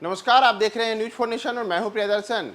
नमस्कार, आप देख रहे हैं न्यूज फॉर नेशन और मैं हूं प्रियदर्शन।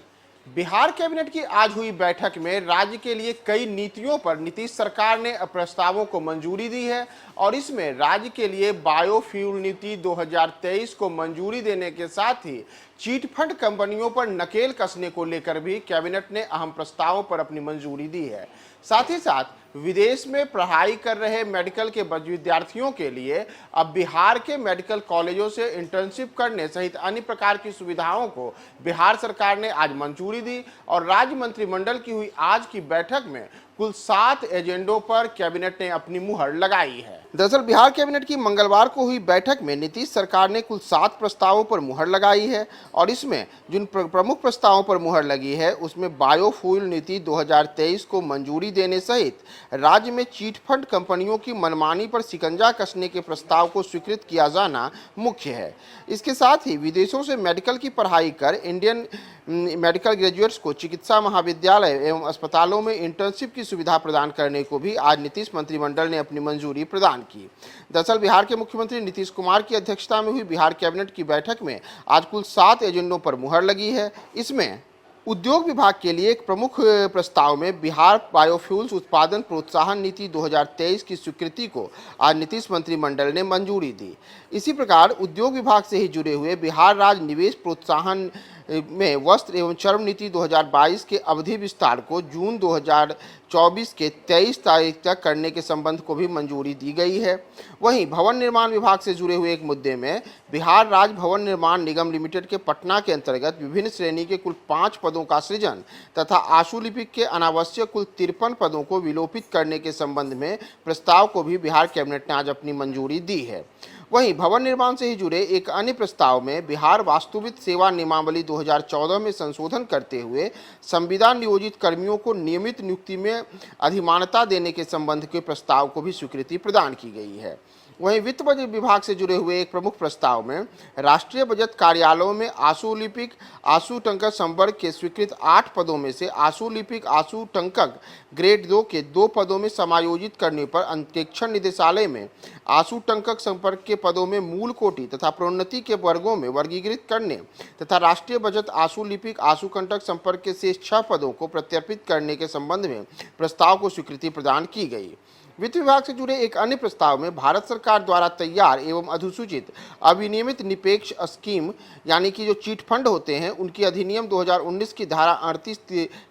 बिहार कैबिनेट की आज हुई बैठक में राज्य के लिए कई नीतियों पर नीतीश सरकार ने प्रस्तावों को मंजूरी दी है और इसमें राज्य के लिए बायोफ्यूल नीति 2023 को मंजूरी देने के साथ ही चीटफंड कंपनियों पर नकेल कसने को लेकर भी कैबिनेट ने अहम प्रस्तावों पर अपनी मंजूरी दी है। साथ ही साथ विदेश में पढ़ाई कर रहे मेडिकल के विद्यार्थियों के लिए अब बिहार के मेडिकल कॉलेजों से इंटर्नशिप करने सहित अन्य प्रकार की सुविधाओं को बिहार सरकार ने आज मंजूरी दी और राज्य मंत्रिमंडल की हुई आज की बैठक में कुल 7 एजेंडों पर कैबिनेट ने अपनी मुहर लगाई है। दरअसल बिहार कैबिनेट की मंगलवार को हुई बैठक में नीतीश सरकार ने कुल 7 प्रस्तावों पर मुहर लगाई है और इसमें जिन प्रमुख प्रस्तावों पर मुहर लगी है उसमें बायोफ्यूल नीति 2023 को मंजूरी देने सहित राज्य में चीटफंड कंपनियों की मनमानी पर शिकंजा कसने के प्रस्ताव को स्वीकृत किया जाना मुख्य है। इसके साथ ही विदेशों से मेडिकल की पढ़ाई कर इंडियन मेडिकल ग्रेजुएट्स को चिकित्सा महाविद्यालय एवं अस्पतालों में इंटर्नशिप की सुविधा प्रदान करने को भी आज नीतीश मंत्रिमंडल ने अपनी मंजूरी प्रदान की। दरअसल बिहार के मुख्यमंत्री नीतीश कुमार की अध्यक्षता में हुई बिहार कैबिनेट की बैठक में आज कुल 7 एजेंडों पर मुहर लगी है। इसमें उद्योग विभाग के लिए एक प्रमुख प्रस्ताव में बिहार बायोफ्यूल्स उत्पादन प्रोत्साहन नीति 2023 की स्वीकृति को आज नीतीश मंत्रिमंडल ने मंजूरी दी। इसी प्रकार उद्योग विभाग से ही जुड़े हुए बिहार राज्य निवेश प्रोत्साहन में वस्त्र एवं चर्म नीति 2022 के अवधि विस्तार को जून 2024 के 23 तारीख तक करने के संबंध को भी मंजूरी दी गई है। वहीं भवन निर्माण विभाग से जुड़े हुए एक मुद्दे में बिहार राज्य भवन निर्माण निगम लिमिटेड के पटना के अंतर्गत विभिन्न श्रेणी के कुल 5 पदों का सृजन तथा आशुलिपिक के अनावश्यक कुल 53 पदों को विलोपित करने के संबंध में प्रस्ताव को भी बिहार कैबिनेट ने आज अपनी मंजूरी दी है। वहीं भवन निर्माण से ही जुड़े एक अन्य प्रस्ताव में बिहार वास्तुविद सेवा नियमावली 2014 में संशोधन करते हुए संविदा नियोजित कर्मियों को नियमित नियुक्ति में अधिमानता देने के संबंध के प्रस्ताव को भी स्वीकृति प्रदान की गई है। वहीं वित्त बजट विभाग से जुड़े हुए एक प्रमुख प्रस्ताव में राष्ट्रीय बजट कार्यालयों में आशुलिपिक आशुटंकक संवर्ग के स्वीकृत 8 पदों में से आशुलिपिक आशुटंकक ग्रेड 2 के 2 पदों में समायोजित करने पर अंकेक्षण निदेशालय में आशुटंकक संपर्क के पदों में मूल कोटि तथा प्रोन्नति के वर्गों में वर्गीकृत करने तथा राष्ट्रीय बजट आशुलिपिक आशुकंटक संपर्क के शेष 6 पदों को प्रत्यर्पित करने के संबंध में प्रस्ताव को स्वीकृति प्रदान की गई। वित्त विभाग से जुड़े एक अन्य प्रस्ताव में भारत सरकार द्वारा तैयार एवं अधिसूचित अविनियमित निवेश स्कीम यानी कि जो चीट फंड होते हैं उनकी अधिनियम 2019 की धारा 38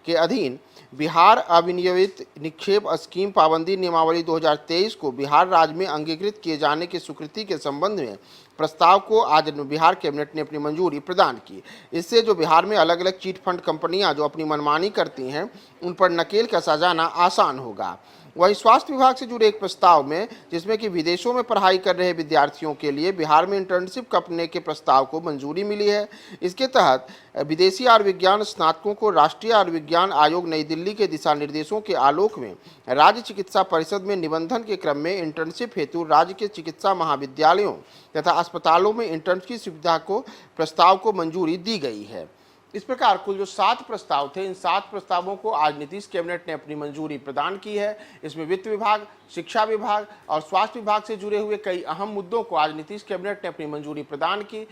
के अधीन बिहार अविनियमित निक्षेप स्कीम पाबंदी नियमावली 2023 को बिहार राज्य में अंगीकृत किए जाने की स्वीकृति के संबंध में प्रस्ताव को आज बिहार कैबिनेट ने अपनी मंजूरी प्रदान की। इससे जो बिहार में अलग अलग चीट फंड कंपनियां जो अपनी मनमानी करती हैं उन पर नकेल कसा जाना आसान होगा। वहीं स्वास्थ्य विभाग से जुड़े एक प्रस्ताव में जिसमें कि विदेशों में पढ़ाई कर रहे विद्यार्थियों के लिए बिहार में इंटर्नशिप करने के प्रस्ताव को मंजूरी मिली है। इसके तहत विदेशी आयुर्विज्ञान स्नातकों को राष्ट्रीय आयुर्विज्ञान आयोग नई दिल्ली के दिशा निर्देशों के आलोक में राज्य चिकित्सा परिषद में निबंधन के क्रम में इंटर्नशिप हेतु राज्य के चिकित्सा महाविद्यालयों तथा अस्पतालों में इंटर्नशिप की सुविधा को प्रस्ताव को मंजूरी दी गई है। इस प्रकार कुल जो 7 प्रस्ताव थे, इन 7 प्रस्तावों को आज नीतीश कैबिनेट ने अपनी मंजूरी प्रदान की है। इसमें वित्त विभाग, शिक्षा विभाग और स्वास्थ्य विभाग से जुड़े हुए कई अहम मुद्दों को आज नीतीश कैबिनेट ने अपनी मंजूरी प्रदान की।